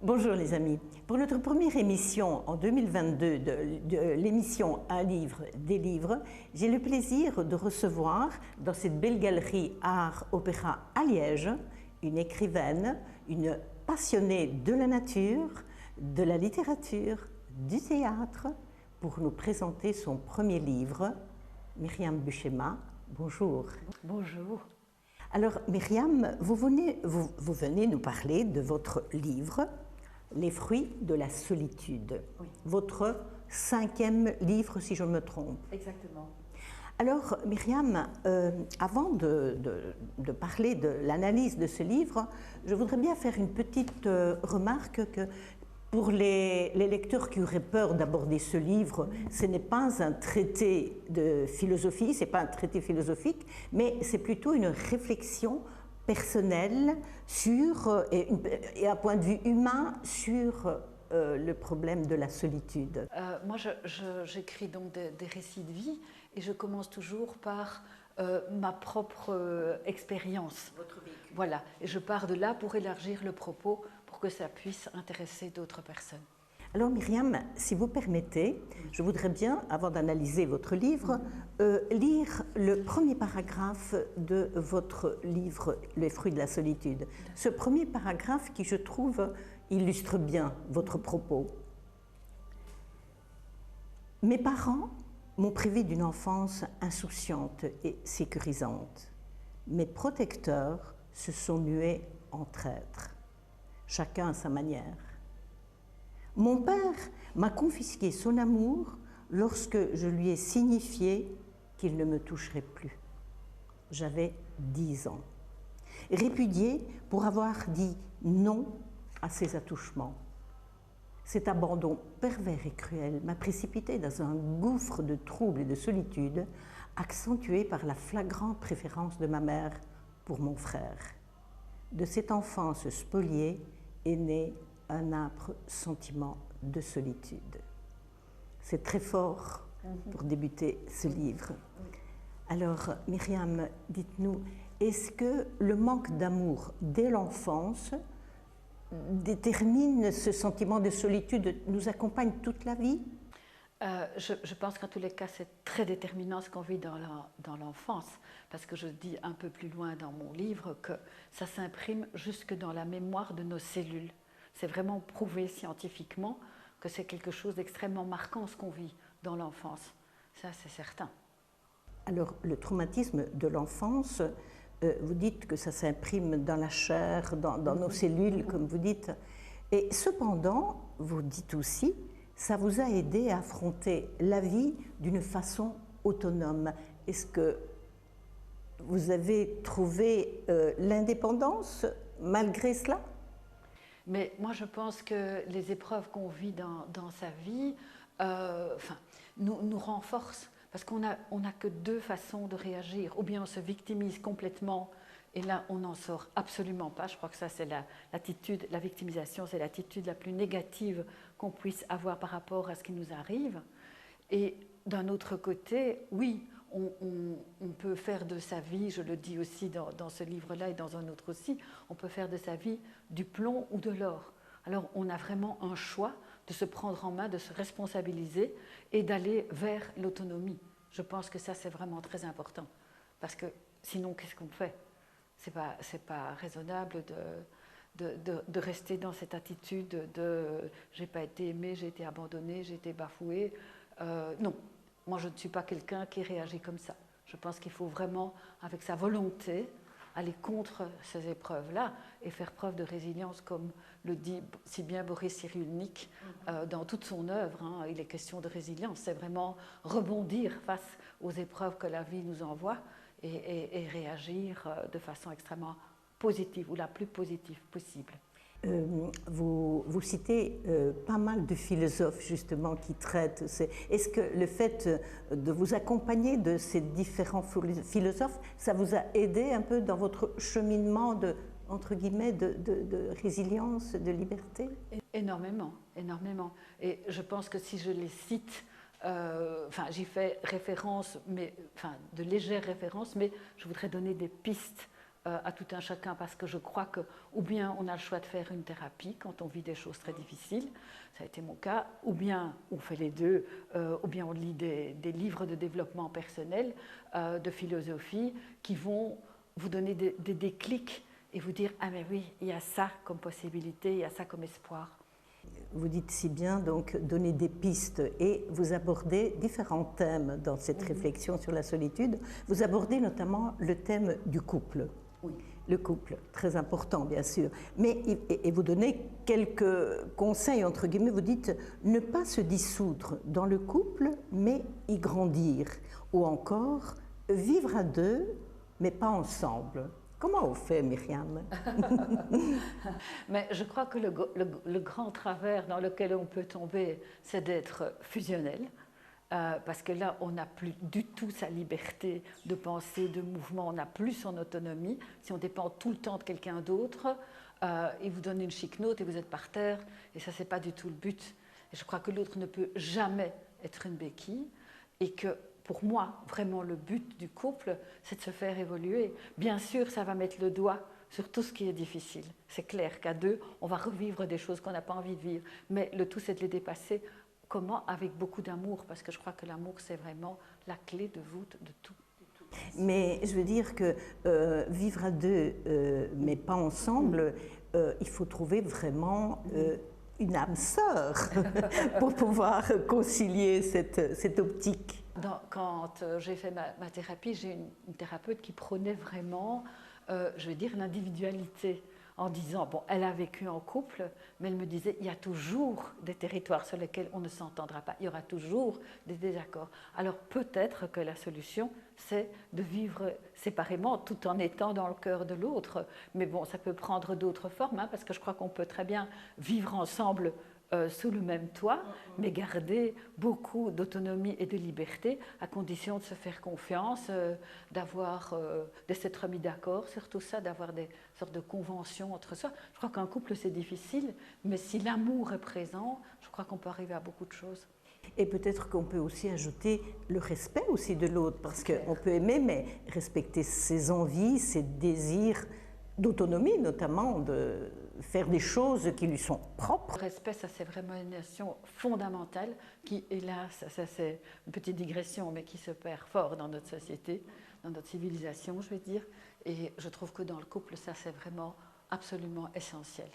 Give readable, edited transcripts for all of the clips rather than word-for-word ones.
Bonjour les amis. Pour notre première émission en 2022 de l'émission Un livre, des livres, j'ai le plaisir de recevoir dans cette belle galerie Art Opéra à Liège une écrivaine, une passionnée de la nature, de la littérature, du théâtre, pour nous présenter son premier livre, Myriam Buchema. Bonjour. Bonjour. Alors Myriam, vous venez nous parler de votre livre, Les fruits de la solitude. Oui. Votre 5e livre, si je me trompe. Exactement. Alors Myriam, avant de parler de l'analyse de ce livre, je voudrais bien faire une petite remarque que pour les lecteurs qui auraient peur d'aborder ce livre, ce n'est pas un traité de philosophie, ce n'est pas un traité philosophique, mais c'est plutôt une réflexion personnelle sur, et un point de vue humain sur le problème de la solitude. Moi, j'écris donc des récits de vie et je commence toujours par ma propre expérience. Votre vécu. Voilà, et je pars de là pour élargir le propos pour que ça puisse intéresser d'autres personnes. Alors Myriam, si vous permettez, je voudrais bien, avant d'analyser votre livre, lire le premier paragraphe de votre livre, Les fruits de la solitude. Ce premier paragraphe qui, je trouve, illustre bien votre propos. Mes parents m'ont privé d'une enfance insouciante et sécurisante. Mes protecteurs se sont mués en traîtres, chacun à sa manière. Mon père m'a confisqué son amour lorsque je lui ai signifié qu'il ne me toucherait plus. J'avais 10 ans. Répudié pour avoir dit non à ses attouchements. Cet abandon pervers et cruel m'a précipité dans un gouffre de troubles et de solitude, accentué par la flagrante préférence de ma mère pour mon frère. De cette enfance spoliée est né un âpre sentiment de solitude. C'est très fort pour débuter ce livre. Alors, Myriam, dites-nous, est-ce que le manque d'amour dès l'enfance détermine ce sentiment de solitude, nous accompagne toute la vie? Je pense qu'en tous les cas, c'est très déterminant ce qu'on vit dans l'enfance, parce que je dis un peu plus loin dans mon livre que ça s'imprime jusque dans la mémoire de nos cellules. C'est vraiment prouvé scientifiquement que c'est quelque chose d'extrêmement marquant ce qu'on vit dans l'enfance. Ça, c'est certain. Alors, le traumatisme de l'enfance, vous dites que ça s'imprime dans la chair, dans nos cellules, comme vous dites. Et cependant, vous dites aussi, ça vous a aidé à affronter la vie d'une façon autonome. Est-ce que vous avez trouvé l'indépendance malgré cela? Mais moi, je pense que les épreuves qu'on vit dans sa vie nous renforcent, parce qu'on n'a que deux façons de réagir. Ou bien on se victimise complètement, et là, on n'en sort absolument pas. Je crois que ça, c'est l'attitude, la victimisation, c'est l'attitude la plus négative qu'on puisse avoir par rapport à ce qui nous arrive. Et d'un autre côté, oui, on peut faire de sa vie, je le dis aussi dans ce livre-là et dans un autre aussi, on peut faire de sa vie du plomb ou de l'or. Alors on a vraiment un choix de se prendre en main, de se responsabiliser et d'aller vers l'autonomie. Je pense que ça, c'est vraiment très important. Parce que sinon, qu'est-ce qu'on fait? C'est pas raisonnable de rester dans cette attitude de « j'ai pas été aimé, j'ai été abandonné, j'ai été bafoué ». Non. Moi, je ne suis pas quelqu'un qui réagit comme ça. Je pense qu'il faut vraiment, avec sa volonté, aller contre ces épreuves-là et faire preuve de résilience, comme le dit si bien Boris Cyrulnik dans toute son œuvre. Hein, il est question de résilience, c'est vraiment rebondir face aux épreuves que la vie nous envoie et réagir de façon extrêmement positive ou la plus positive possible. Vous citez pas mal de philosophes justement qui traitent. Est-ce que le fait de vous accompagner de ces différents philosophes, ça vous a aidé un peu dans votre cheminement de, entre guillemets, de résilience, de liberté? Énormément, énormément. Et je pense que si je les cite, j'y fais référence, mais, de légères références, mais je voudrais donner des pistes à tout un chacun, parce que je crois que ou bien on a le choix de faire une thérapie quand on vit des choses très difficiles, ça a été mon cas, ou bien on fait les deux, ou bien on lit des livres de développement personnel, de philosophie, qui vont vous donner des déclics et vous dire « Ah mais oui, il y a ça comme possibilité, il y a ça comme espoir ». Vous dites si bien, donc, donner des pistes et vous abordez différents thèmes dans cette réflexion sur la solitude. Vous abordez notamment le thème du couple. Oui. Le couple, très important bien sûr. Mais, et vous donnez quelques conseils, entre guillemets, vous dites ne pas se dissoudre dans le couple, mais y grandir. Ou encore, vivre à deux, mais pas ensemble. Comment on fait, Myriam? Mais je crois que le grand travers dans lequel on peut tomber, c'est d'être fusionnel. Parce que là, on n'a plus du tout sa liberté de penser, de mouvement, on n'a plus son autonomie. Si on dépend tout le temps de quelqu'un d'autre, il vous donne une chic note et vous êtes par terre, et ça, c'est pas du tout le but. Et je crois que l'autre ne peut jamais être une béquille, et que pour moi, vraiment, le but du couple, c'est de se faire évoluer. Bien sûr, ça va mettre le doigt sur tout ce qui est difficile. C'est clair qu'à deux, on va revivre des choses qu'on n'a pas envie de vivre, mais le tout, c'est de les dépasser. Comment? Avec beaucoup d'amour, parce que je crois que l'amour, c'est vraiment la clé de voûte de tout. Mais je veux dire que vivre à deux, mais pas ensemble, il faut trouver vraiment une âme sœur pour pouvoir concilier cette optique. Quand j'ai fait ma thérapie, j'ai une thérapeute qui prônait vraiment, je veux dire, l'individualité. En disant, bon, elle a vécu en couple, mais elle me disait, il y a toujours des territoires sur lesquels on ne s'entendra pas, il y aura toujours des désaccords. Alors peut-être que la solution, c'est de vivre séparément tout en étant dans le cœur de l'autre. Mais bon, ça peut prendre d'autres formes, hein, parce que je crois qu'on peut très bien vivre ensemble sous le même toit, mais garder beaucoup d'autonomie et de liberté, à condition de se faire confiance, de s'être mis d'accord sur tout ça, d'avoir des sortes de conventions entre soi. Je crois qu'un couple, c'est difficile, mais si l'amour est présent, je crois qu'on peut arriver à beaucoup de choses. Et peut-être qu'on peut aussi ajouter le respect aussi de l'autre, parce qu'on peut aimer, mais respecter ses envies, ses désirs d'autonomie, notamment de faire des choses qui lui sont propres. Le respect, ça c'est vraiment une notion fondamentale qui, hélas, ça c'est une petite digression, mais qui se perd fort dans notre société, dans notre civilisation, je vais dire. Et je trouve que dans le couple, ça c'est vraiment absolument essentiel.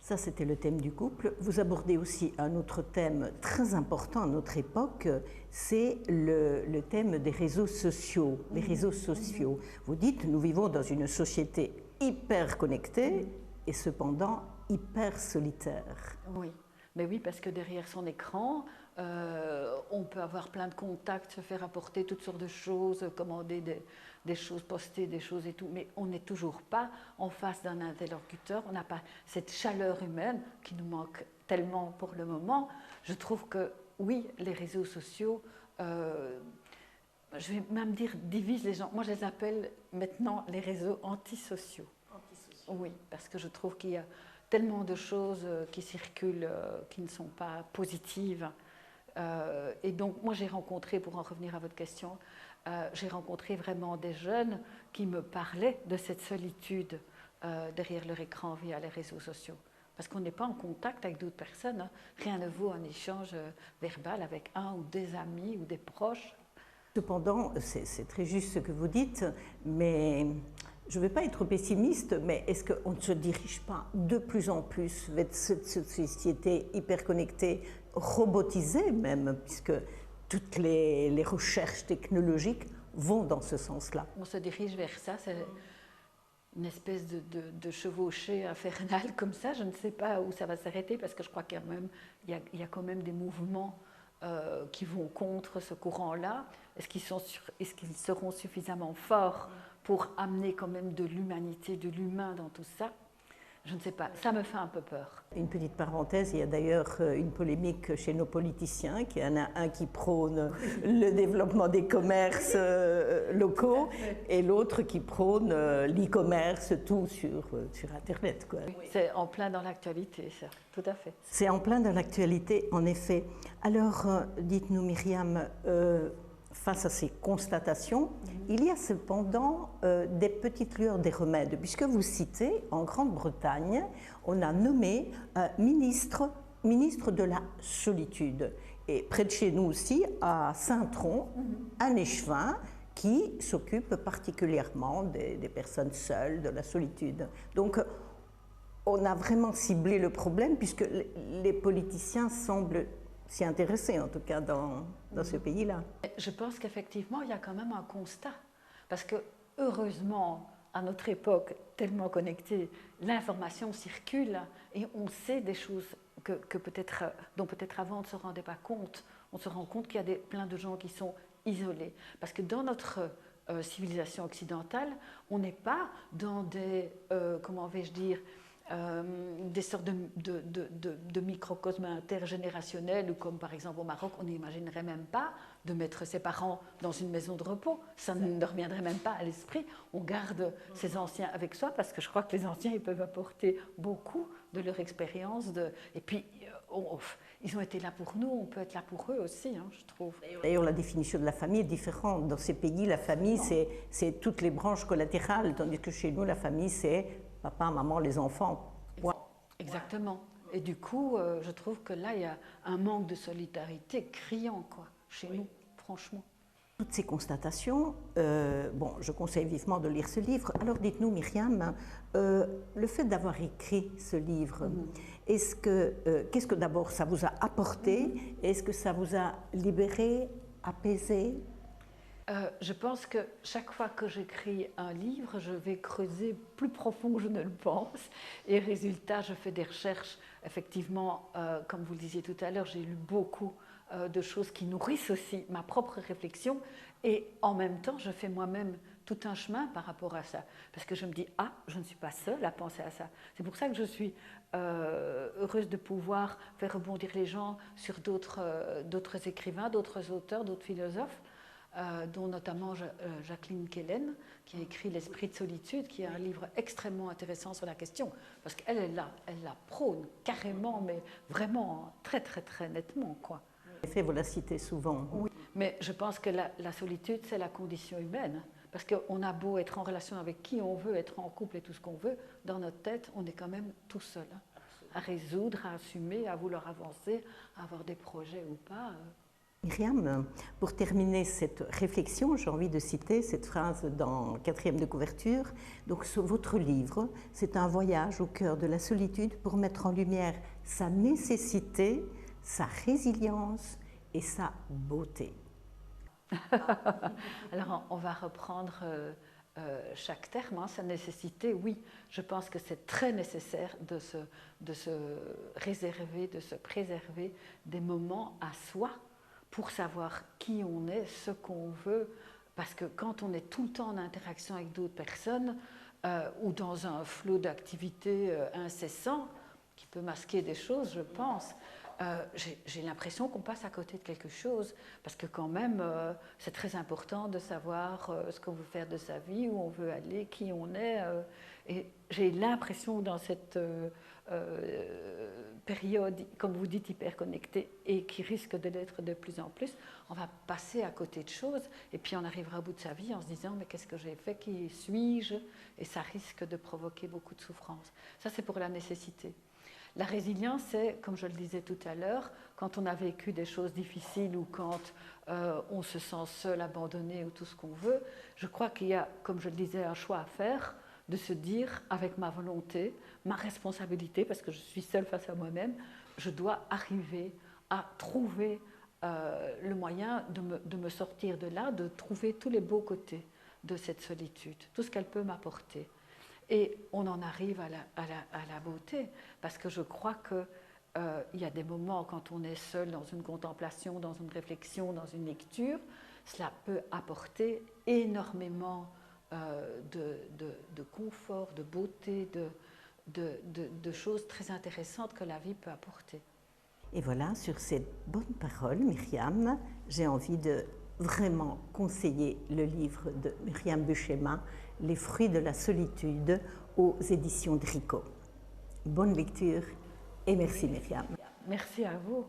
Ça, c'était le thème du couple. Vous abordez aussi un autre thème très important à notre époque, c'est le thème des réseaux sociaux. Les réseaux sociaux. Vous dites, nous vivons dans une société hyper connectée et cependant hyper solitaire. Oui, mais oui, parce que derrière son écran, on peut avoir plein de contacts, se faire apporter toutes sortes de choses, commander des choses, poster des choses et tout, mais on n'est toujours pas en face d'un interlocuteur, on n'a pas cette chaleur humaine qui nous manque tellement pour le moment. Je trouve que oui, les réseaux sociaux, je vais même dire, divisent les gens. Moi, je les appelle maintenant les réseaux antisociaux. Oui, parce que je trouve qu'il y a tellement de choses qui circulent, qui ne sont pas positives. Et donc, moi, j'ai rencontré, pour en revenir à votre question, j'ai rencontré vraiment des jeunes qui me parlaient de cette solitude derrière leur écran via les réseaux sociaux. Parce qu'on n'est pas en contact avec d'autres personnes. Hein. Rien ne vaut un échange verbal avec un ou des amis ou des proches. Cependant, c'est très juste ce que vous dites, mais je ne vais pas être pessimiste, mais est-ce qu'on ne se dirige pas de plus en plus vers cette société hyper connectée, robotisée même, puisque toutes les recherches technologiques vont dans ce sens-là? On se dirige vers ça, c'est une espèce de chevauchée infernale comme ça. Je ne sais pas où ça va s'arrêter, parce que je crois qu'il y a quand même des mouvements qui vont contre ce courant-là. Est-ce qu'ils seront suffisamment forts pour amener quand même de l'humanité, de l'humain dans tout ça? Je ne sais pas, ça me fait un peu peur. Une petite parenthèse, il y a d'ailleurs une polémique chez nos politiciens, qu'il y en a un qui prône le développement des commerces locaux et l'autre qui prône l'e-commerce, tout sur Internet, quoi. C'est en plein dans l'actualité, ça, tout à fait. C'est en plein dans l'actualité, en effet. Alors, dites-nous, Myriam, face à ces constatations, il y a cependant des petites lueurs, des remèdes, puisque vous citez, en Grande-Bretagne, on a nommé un ministre de la solitude. Et près de chez nous aussi, à Saint-Tron, un échevin qui s'occupe particulièrement des personnes seules, de la solitude. Donc, on a vraiment ciblé le problème, puisque les politiciens semblent s'y intéresser, en tout cas dans ce pays-là. Je pense qu'effectivement, il y a quand même un constat. Parce que, heureusement, à notre époque, tellement connectée, l'information circule et on sait des choses dont peut-être avant on ne se rendait pas compte. On se rend compte qu'il y a plein de gens qui sont isolés. Parce que dans notre civilisation occidentale, on n'est pas dans des, comment vais-je dire, des sortes de microcosmes intergénérationnels, ou comme par exemple au Maroc, on n'imaginerait même pas de mettre ses parents dans une maison de repos. Ça ne leur reviendrait même pas à l'esprit. On garde ses anciens avec soi parce que je crois que les anciens ils peuvent apporter beaucoup de leur expérience. Et puis, ils ont été là pour nous, on peut être là pour eux aussi, hein, je trouve. D'ailleurs, la définition de la famille est différente. Dans ces pays, la famille, c'est toutes les branches collatérales, tandis que chez nous, la famille, c'est papa, maman, les enfants. Exactement. Et du coup, je trouve que là, il y a un manque de solidarité criant, quoi, chez nous, franchement. Toutes ces constatations, bon, je conseille vivement de lire ce livre. Alors dites-nous, Myriam, le fait d'avoir écrit ce livre, qu'est-ce que d'abord ça vous a apporté? Est-ce que ça vous a libéré, apaisé? Je pense que chaque fois que j'écris un livre, je vais creuser plus profond que je ne le pense. Et résultat, je fais des recherches. Effectivement, comme vous le disiez tout à l'heure, j'ai lu beaucoup de choses qui nourrissent aussi ma propre réflexion. Et en même temps, je fais moi-même tout un chemin par rapport à ça. Parce que je me dis, je ne suis pas seule à penser à ça. C'est pour ça que je suis heureuse de pouvoir faire rebondir les gens sur d'autres écrivains, d'autres auteurs, d'autres philosophes. Dont notamment Jacqueline Kellen, qui a écrit L'Esprit de solitude, qui est un livre extrêmement intéressant sur la question, parce qu'elle est là, elle la prône carrément, mais vraiment très très très nettement, quoi. En effet, vous la citez souvent. Oui, mais je pense que la solitude, c'est la condition humaine, parce qu'on a beau être en relation avec qui on veut, être en couple et tout ce qu'on veut, dans notre tête, on est quand même tout seul, hein, à résoudre, à assumer, à vouloir avancer, à avoir des projets ou pas. Myriam, pour terminer cette réflexion, j'ai envie de citer cette phrase dans 4e de couverture. Donc, votre livre, c'est un voyage au cœur de la solitude pour mettre en lumière sa nécessité, sa résilience et sa beauté. Alors, on va reprendre chaque terme, hein, sa nécessité. Oui, je pense que c'est très nécessaire de se réserver, de se préserver des moments à soi, pour savoir qui on est, ce qu'on veut, parce que quand on est tout le temps en interaction avec d'autres personnes ou dans un flot d'activités incessant, qui peut masquer des choses, je pense, j'ai l'impression qu'on passe à côté de quelque chose, parce que quand même, c'est très important de savoir ce qu'on veut faire de sa vie, où on veut aller, qui on est. Et j'ai l'impression dans cette période, comme vous dites, hyper connectée et qui risque de l'être de plus en plus, on va passer à côté de choses et puis on arrivera au bout de sa vie en se disant mais qu'est-ce que j'ai fait, qui suis-je? Et ça risque de provoquer beaucoup de souffrance. Ça, c'est pour la nécessité. La résilience, c'est, comme je le disais tout à l'heure, quand on a vécu des choses difficiles ou quand on se sent seul, abandonné ou tout ce qu'on veut, je crois qu'il y a, comme je le disais, un choix à faire, de se dire avec ma volonté, ma responsabilité, parce que je suis seule face à moi-même, je dois arriver à trouver le moyen de me sortir de là, de trouver tous les beaux côtés de cette solitude, tout ce qu'elle peut m'apporter. Et on en arrive à la beauté, parce que je crois qu'il y a des moments quand on est seul dans une contemplation, dans une réflexion, dans une lecture, cela peut apporter énormément de confort, de beauté, de choses très intéressantes que la vie peut apporter. Et voilà, sur ces bonnes paroles, Myriam, j'ai envie de vraiment conseiller le livre de Myriam Buchema, Les fruits de la solitude, aux éditions Dricot. Bonne lecture et merci Myriam. Merci à vous.